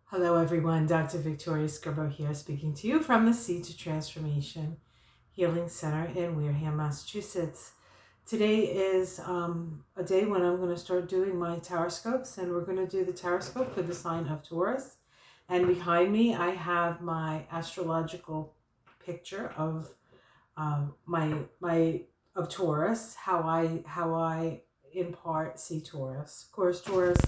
Hello everyone, Dr. Victoria Scribo here speaking to you from the Seed to Transformation Healing Center in Wareham, Massachusetts. Today is a day when I'm going to start doing my Taroscopes, and we're going to do the Taroscope for the sign of Taurus. And behind me I have my astrological picture of of Taurus, how I in part see Taurus. Of course, Taurus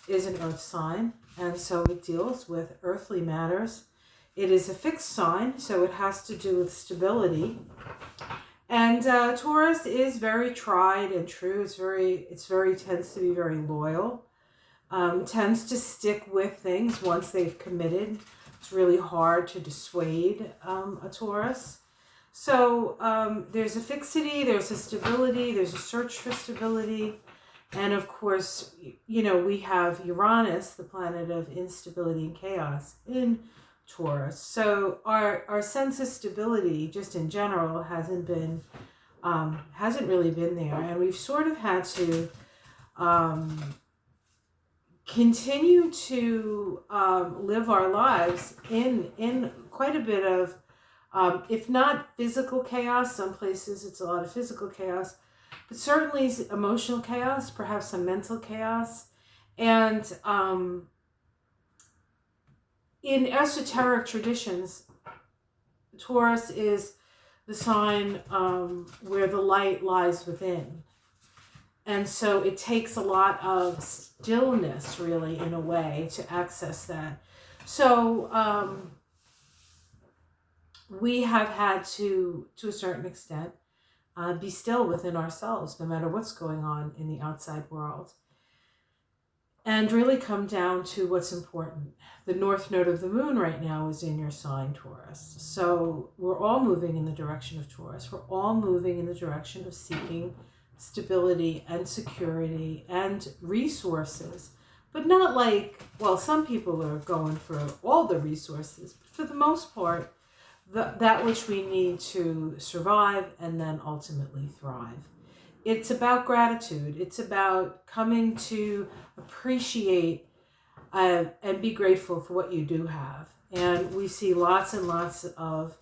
is an earth sign, and so it deals with earthly matters. It is a fixed sign, so it has to do with stability. And Taurus is very tried and true. It's very tends to be very loyal. Tends to stick with things once they've committed. It's really hard to dissuade a Taurus. So there's a fixity, there's a stability, there's a search for stability. And of course, you know, we have Uranus, the planet of instability and chaos, in Taurus. So our sense of stability, just in general, hasn't really been there, and we've sort of had to continue to live our lives in quite a bit of, if not physical chaos, some places it's a lot of physical chaos, but certainly emotional chaos, perhaps some mental chaos. And in esoteric traditions, Taurus is the sign where the light lies within. And so it takes a lot of stillness, really, in a way, to access that. So we have had to a certain extent, be still within ourselves, no matter what's going on in the outside world. And really come down to what's important. The north node of the moon right now is in your sign, Taurus. So we're all moving in the direction of Taurus. We're all moving in the direction of seeking stability and security and resources. But not like, well, some people are going for all the resources. But for the most part, that which we need to survive and then ultimately thrive. It's about gratitude. It's about coming to appreciate and be grateful for what you do have. And we see lots and lots of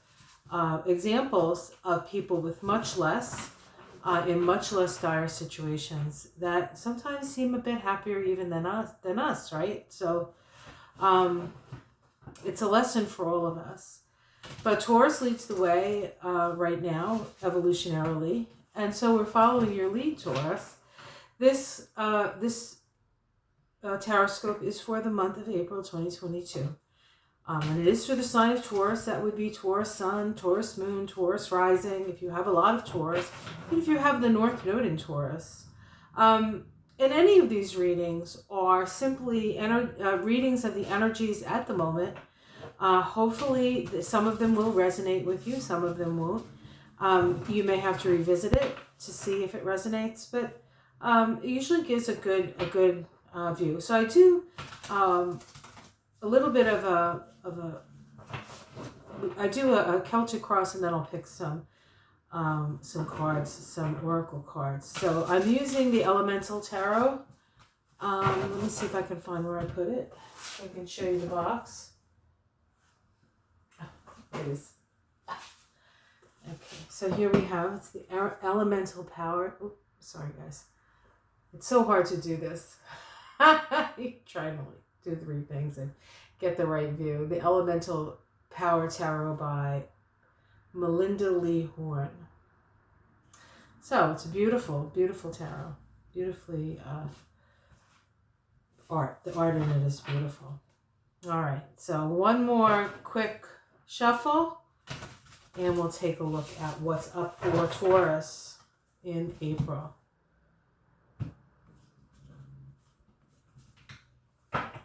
examples of people with much less, in much less dire situations, that sometimes seem a bit happier even than us, right? So it's a lesson for all of us. But Taurus leads the way right now, evolutionarily, and so we're following your lead, Taurus. This Taroscope is for the month of April 2022, and it is for the sign of Taurus. That would be Taurus Sun, Taurus Moon, Taurus Rising, if you have a lot of Taurus, and if you have the North Node in Taurus. And any of these readings are simply readings of the energies at the moment. Hopefully some of them will resonate with you, some of them won't. You may have to revisit it to see if it resonates, but it usually gives a good view. So I do a little bit of a Celtic cross, and then I'll pick some cards, some oracle cards. So I'm using the Elemental Tarot. Let me see if I can find where I put it. I can show you the box. It is. Okay, so here we have, it's the elemental power. Oops, sorry guys. It's so hard to do this. You try to do 3 things and get the right view. The Elemental Power Tarot by Melinda Lee Horn. So it's a beautiful, beautiful tarot. Beautifully art. The art in it is beautiful. All right, so one more quick shuffle, and we'll take a look at what's up for Taurus in April.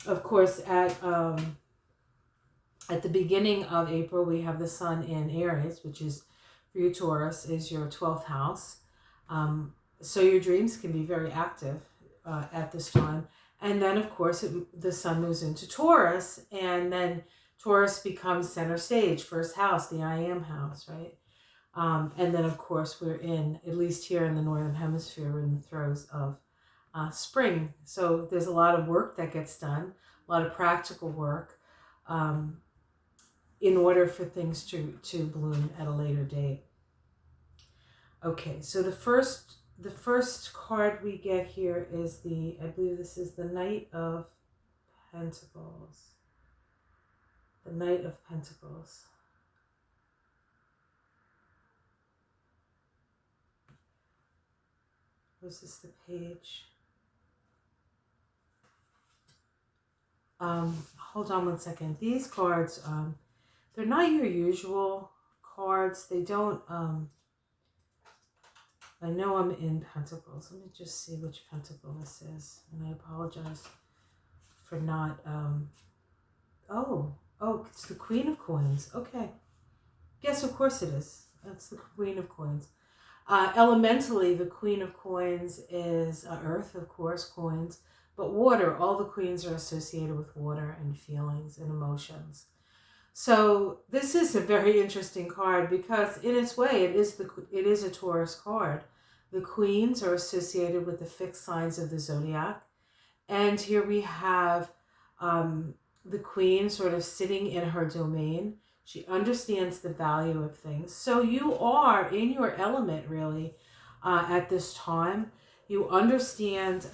Of course, at the beginning of April, we have the Sun in Aries, which is, for you Taurus, is your 12th house. So your dreams can be very active at this time. And then, of course, the Sun moves into Taurus, and then Taurus becomes center stage, first house, the I am house, right? And then, of course, we're in, at least here in the Northern Hemisphere, we're in the throes of spring. So there's a lot of work that gets done, lot of practical work in order for things to bloom at a later date. Okay, so the first card we get here is I believe this is the Knight of Pentacles. The Knight of Pentacles. Was this the page? Hold on one second. These cards, they're not your usual cards. They don't, I know I'm in Pentacles. Let me just see which Pentacle this is. And I apologize for not, oh, it's the Queen of Coins. Okay. Yes, of course it is. That's the Queen of Coins. Elementally, the Queen of Coins is earth, of course, coins, but water. All the queens are associated with water and feelings and emotions. So this is a very interesting card because in its way, it is a Taurus card. The queens are associated with the fixed signs of the zodiac. And here we have the queen sort of sitting in her domain. She understands the value of things. So you are in your element, really, at this time. You understand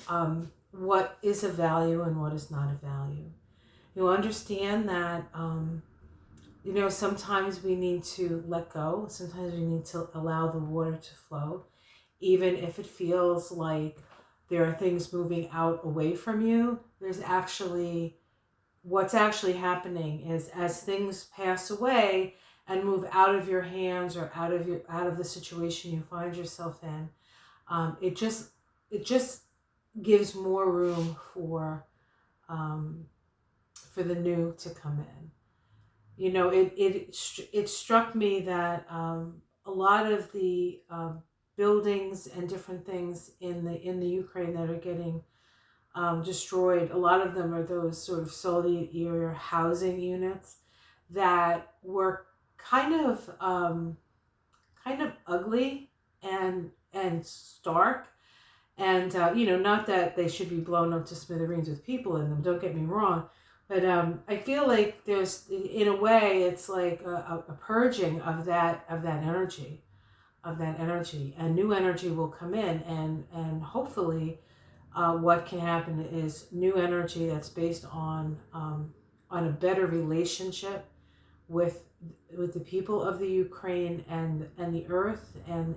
what is of value and what is not of value. You understand that, sometimes we need to let go. Sometimes we need to allow the water to flow, even if it feels like there are things moving out away from you. What's actually happening is as things pass away and move out of your hands or out of the situation you find yourself in, it just gives more room for the new to come in. It struck me that a lot of the buildings and different things in the Ukraine that are getting destroyed, a lot of them are those sort of Soviet era housing units that were kind of ugly and stark, and not that they should be blown up to smithereens with people in them, don't get me wrong, but I feel like there's, in a way, it's like a purging of that energy, and new energy will come in, and hopefully what can happen is new energy that's based on a better relationship with the people of the Ukraine and the earth and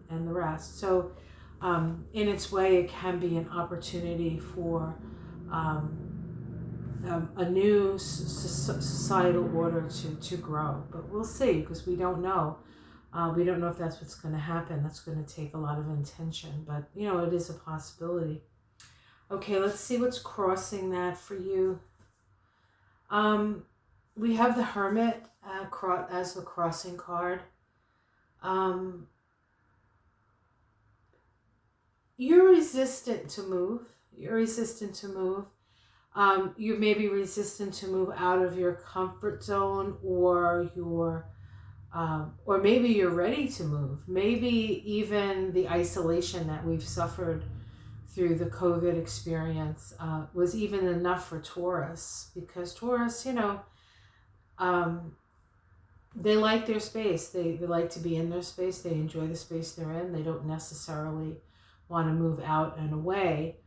the rest. So in its way, it can be an opportunity for a new societal order to grow. But we'll see, because we don't know. We don't know if that's what's going to happen. That's going to take a lot of intention, but it is a possibility. Okay, let's see what's crossing that for you. We have the Hermit as the crossing card. You're resistant to move. You're maybe resistant to move out of your comfort zone, or maybe you're ready to move. Maybe even the isolation that we've suffered through the COVID experience was even enough for Taurus, because Taurus, they like their space. They like to be in their space. They enjoy the space they're in. They don't necessarily want to move out and away.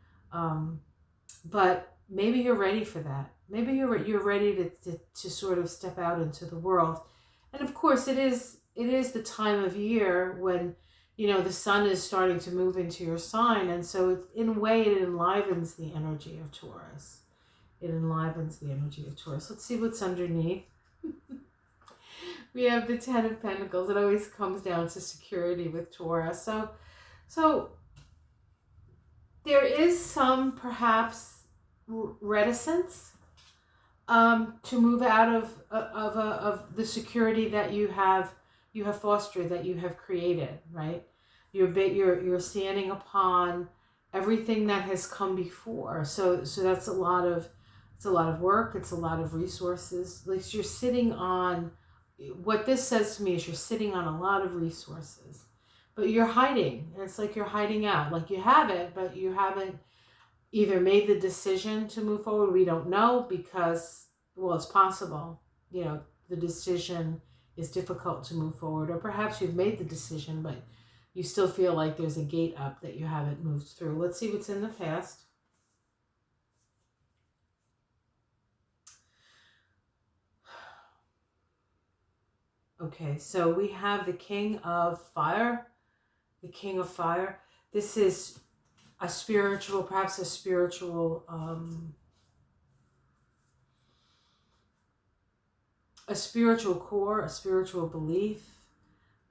But maybe you're ready for that. Maybe you're ready to sort of step out into the world. And of course, it is the time of year when the sun is starting to move into your sign, and so in a way it enlivens the energy of Taurus. Let's see what's underneath. We have the Ten of Pentacles. It always comes down to security with Taurus. So there is some perhaps reticence to move out of the security that you have fostered, that you have created, right? You're standing upon everything that has come before. So that's a lot of work. It's a lot of resources. Like, you're sitting on, what this says to me is you're sitting on a lot of resources, but you're hiding. It's like you're hiding out. Like, you have it, but you haven't either made the decision to move forward. We don't know because, well, it's possible, you know, the decision is difficult to move forward, or perhaps you've made the decision, but you still feel like there's a gate up that you haven't moved through. Let's see what's in the past. Okay, so we have the King of Fire. The King of Fire. This is a spiritual, perhaps a spiritual core, a spiritual belief,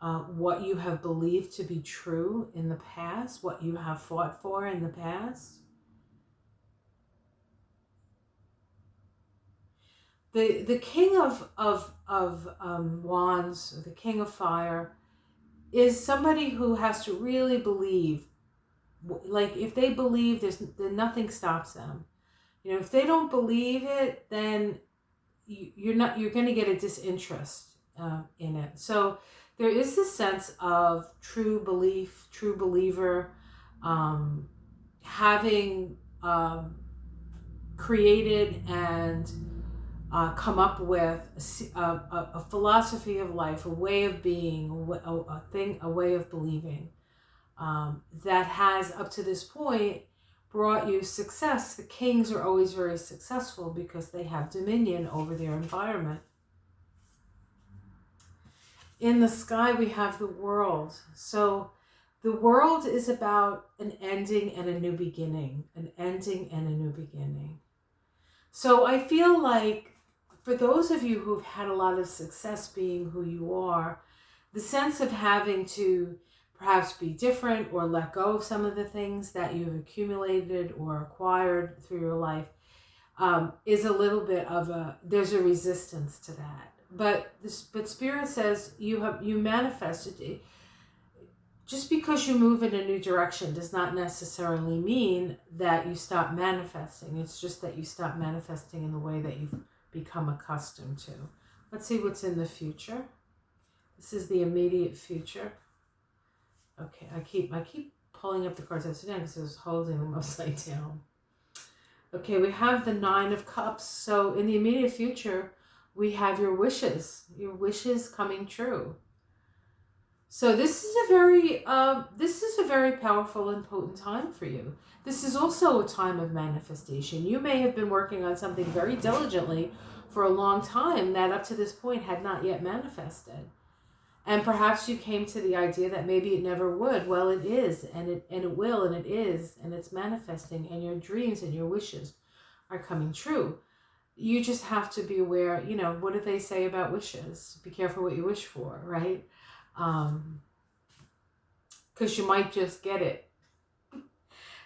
what you have believed to be true in the past, what you have fought for in the past. The King of Wands, or the King of Fire, is somebody who has to really believe. Like, if they believe, then nothing stops them. You know, if they don't believe it, then you're going to get a disinterest in it. So there is this sense of true belief, true believer, having created and come up with a philosophy of life, a way of being, a way of believing that has, up to this point, brought you success. The kings are always very successful because they have dominion over their environment. In the sky, we have the world. So the world is about an ending and a new beginning, an ending and a new beginning. So I feel like for those of you who've had a lot of success being who you are, the sense of having to perhaps be different or let go of some of the things that you've accumulated or acquired through your life is a little bit of there's a resistance to that. But Spirit says you manifested it. Just because you move in a new direction does not necessarily mean that you stop manifesting. It's just that you stop manifesting in the way that you've become accustomed to. Let's see what's in the future. This is the immediate future. Okay, I keep pulling up the cards upside down because I was holding them upside down. Okay, we have the Nine of Cups. So in the immediate future, we have your wishes coming true. So this is a very powerful and potent time for you. This is also a time of manifestation. You may have been working on something very diligently for a long time that up to this point had not yet manifested. And perhaps you came to the idea that maybe it never would. Well, it is, and it will, and it is, and it's manifesting, and your dreams and your wishes are coming true. You just have to be aware, you know, what do they say about wishes? Be careful what you wish for, right? Because you might just get it.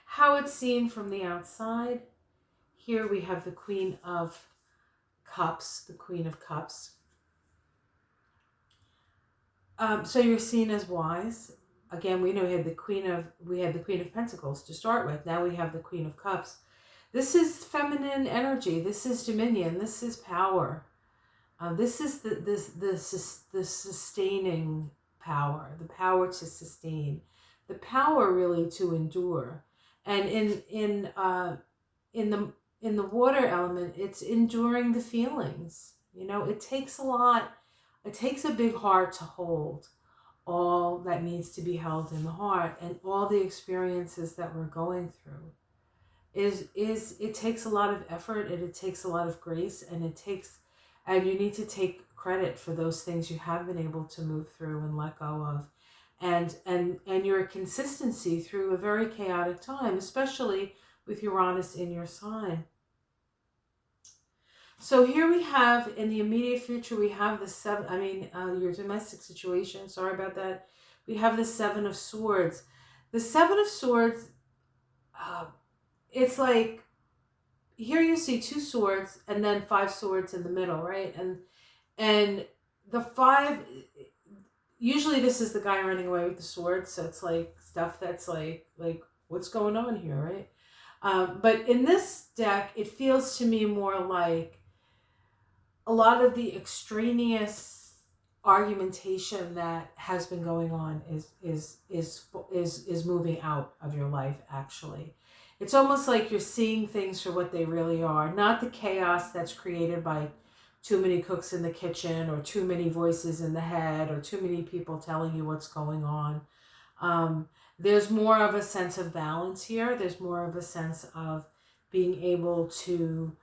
How it's seen from the outside. Here we have the Queen of Cups, the Queen of Cups. So you're seen as wise. Again, we know we had the Queen of Pentacles to start with. Now we have the Queen of Cups. This is feminine energy. This is dominion. This is power. This is the sustaining power, the power to sustain, the power really to endure. And in the water element, it's enduring the feelings. You know, it takes a lot. It takes a big heart to hold all that needs to be held in the heart, and all the experiences that we're going through. It takes a lot of effort, and it takes a lot of grace, and you need to take credit for those things you have been able to move through and let go of, and your consistency through a very chaotic time, especially with Uranus in your sign. So here we have, in the immediate future, we have your domestic situation. Sorry about that. We have the Seven of Swords. The Seven of Swords, it's like, here you see 2 swords and then 5 swords in the middle, right? And the 5, usually this is the guy running away with the sword, so it's like stuff that's like what's going on here, right? But in this deck, it feels to me more like a lot of the extraneous argumentation that has been going on is moving out of your life, actually. It's almost like you're seeing things for what they really are, not the chaos that's created by too many cooks in the kitchen or too many voices in the head or too many people telling you what's going on. There's more of a sense of balance here. There's more of a sense of being able to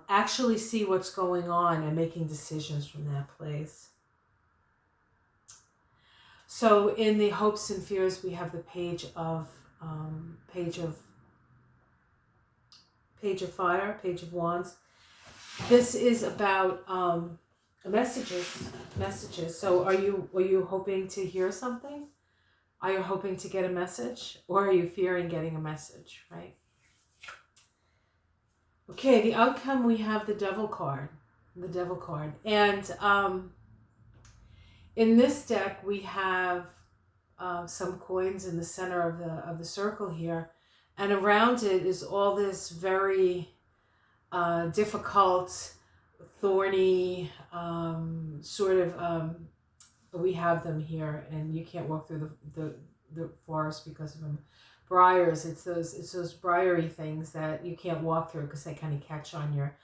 actually see what's going on and making decisions from that place. So in the hopes and fears, we have the page of fire, page of wands. This is about messages. So are you hoping to hear something? Are you hoping to get a message, or are you fearing getting a message, right? Okay, the outcome, we have the Devil card. And in this deck, we have some coins in the center of the circle here, and around it is all this very difficult, thorny we have them here, and you can't walk through the forest because of them. Briars, it's those briary things that you can't walk through because they kind of catch on your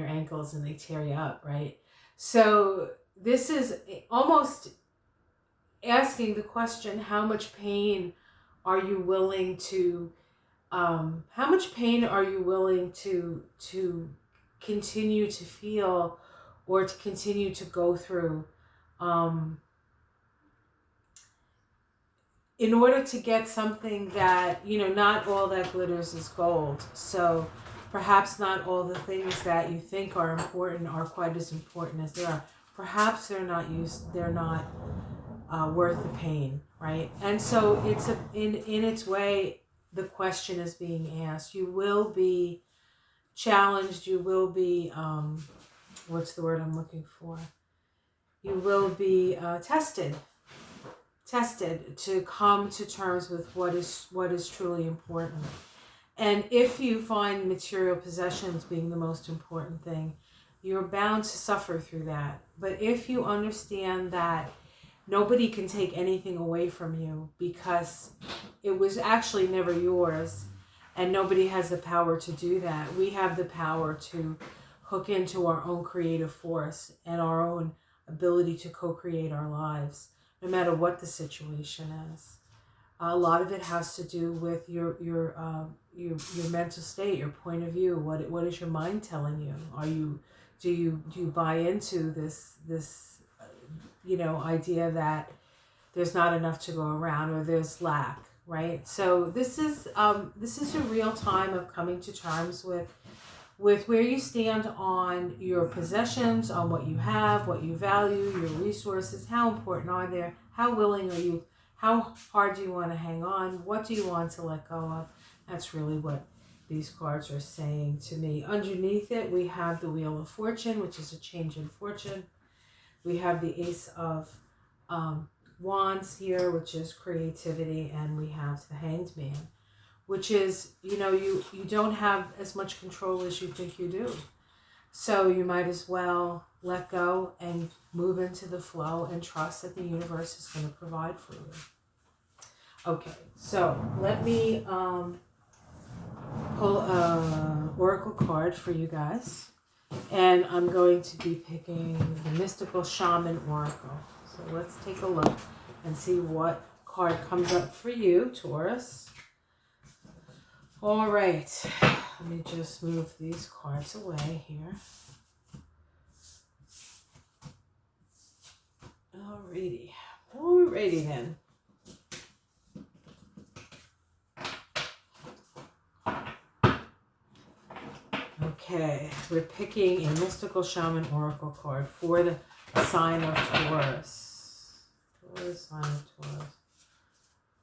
ankles and they tear you up, right? So this is almost asking the question: how much pain are you willing to continue to feel or to continue to go through in order to get something that, not all that glitters is gold. So perhaps not all the things that you think are important are quite as important as they are. Perhaps they're not worth the pain, right? And so it's in its way, the question is being asked. You will be challenged. You will be what's the word I'm looking for? You will be tested to come to terms with what is truly important. And if you find material possessions being the most important thing, you're bound to suffer through that. But if you understand that nobody can take anything away from you because it was actually never yours, and nobody has the power to do that. We have the power to hook into our own creative force and our own ability to co-create our lives, no matter what the situation is. A lot of it has to do with your mental state, your point of view. What is your mind telling you? Do you buy into this idea that there's not enough to go around, or there's lack, right? So this is a real time of coming to terms with where you stand on your possessions, on what you have, what you value, your resources. How important are they? How willing are you? How hard do you want to hang on? What do you want to let go of? That's really what these cards are saying to me. Underneath it, we have the Wheel of Fortune, which is a change in fortune. We have the Ace of Wands here, which is creativity, and we have the Hanged Man, which is, you don't have as much control as you think you do. So you might as well let go and move into the flow and trust that the universe is going to provide for you. Okay, so let me pull an oracle card for you guys. And I'm going to be picking the Mystical Shaman Oracle. So let's take a look and see what card comes up for you, Taurus. All right, let me just move these cards away here. Alrighty then. Okay, we're picking a Mystical Shaman Oracle card for the sign of Taurus. For the sign of Taurus.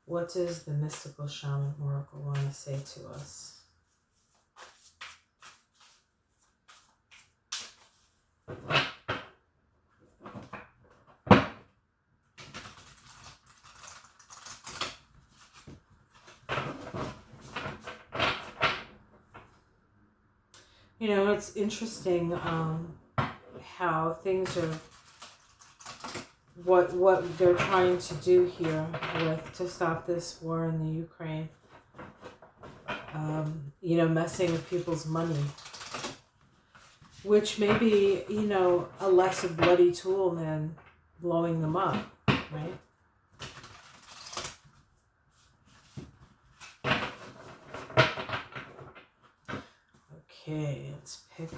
What does the Mystical Shaman Oracle want to say to us? It's interesting how things are, what they're trying to do here to stop this war in the Ukraine. you know, messing with people's money, which may be, you know, a less a bloody tool than blowing them up, right? Okay, let's pick.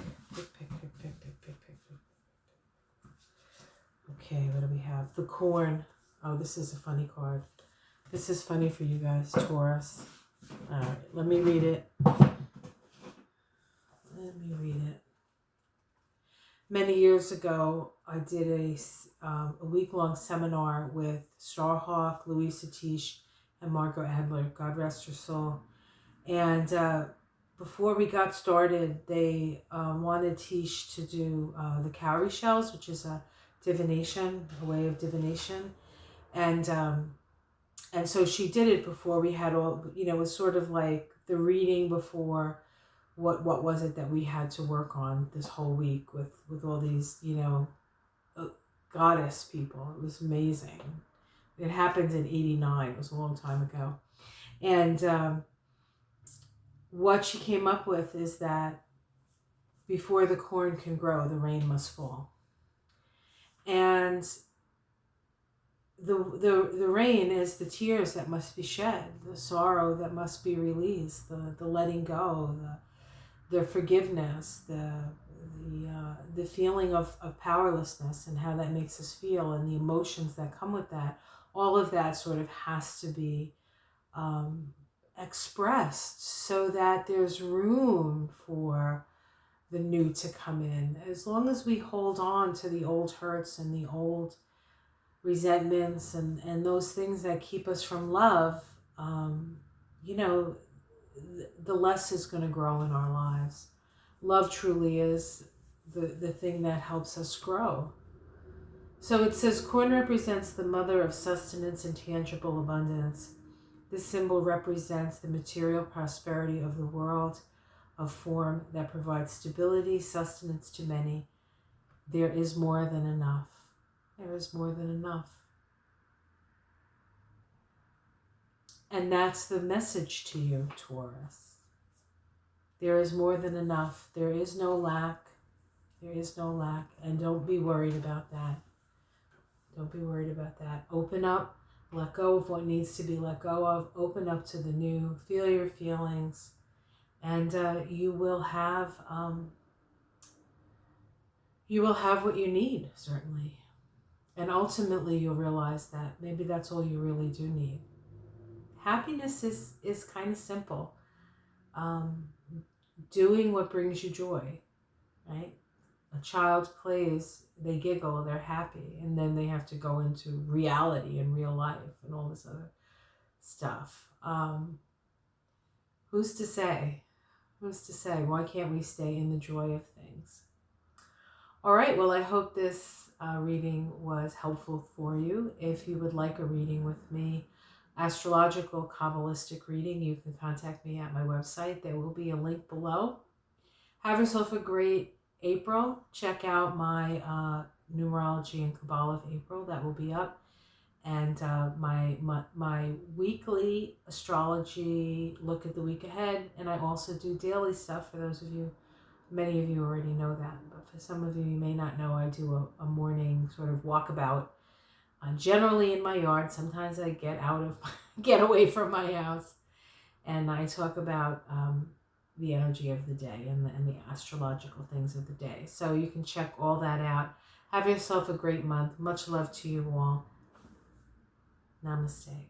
Okay, what do we have? The corn. Oh, this is a funny card. This is funny for you guys, Taurus. All right, let me read it. Many years ago, I did a week-long seminar with Starhawk, Louisa Tish, and Margot Adler. God rest her soul. And before we got started, they wanted Tish to do the cowrie shells, which is a divination, a way of divination. And so she did it before we had all, you know, it was sort of like the reading before what was it that we had to work on this whole week with all these, you know, goddess people. It was amazing. It happened in 89. It was a long time ago. And what she came up with is that before the corn can grow, the rain must fall. And the rain is the tears that must be shed, the sorrow that must be released, the letting go, the forgiveness, the feeling of powerlessness and how that makes us feel, and the emotions that come with that. All of that sort of has to be expressed so that there's room for the new to come in. As long as we hold on to the old hurts and the old resentments and those things that keep us from love, you know, the less is going to grow in our lives. Love truly is the thing that helps us grow. So it says, corn represents the mother of sustenance and tangible abundance. This symbol represents the material prosperity of the world of form that provides stability, sustenance to many. There is more than enough. There is more than enough. And that's the message to you, Taurus. There is more than enough. There is no lack. There is no lack. And don't be worried about that. Don't be worried about that. Open up. Let go of what needs to be let go of. Open up to the new. Feel your feelings. And you will have what you need, certainly. And ultimately, you'll realize that maybe that's all you really do need. Happiness is kind of simple. Doing what brings you joy, right? A child plays, they giggle, they're happy, and then they have to go into reality and real life and all this other stuff. Who's to say? Who's to say? Why can't we stay in the joy of things? All right, well, I hope this reading was helpful for you. If you would like a reading with me, astrological, Kabbalistic reading, you can contact me at my website. There will be a link below. Have yourself a great April. Check out my numerology and Kabbalah of April. That will be up. And my weekly astrology look at the week ahead. And I also do daily stuff for those of you. Many of you already know that. But for some of you, you may not know, I do a morning sort of walkabout. Generally in my yard. Sometimes I get away from my house, and I talk about the energy of the day and the astrological things of the day. So you can check all that out. Have yourself a great month. Much love to you all. Namaste.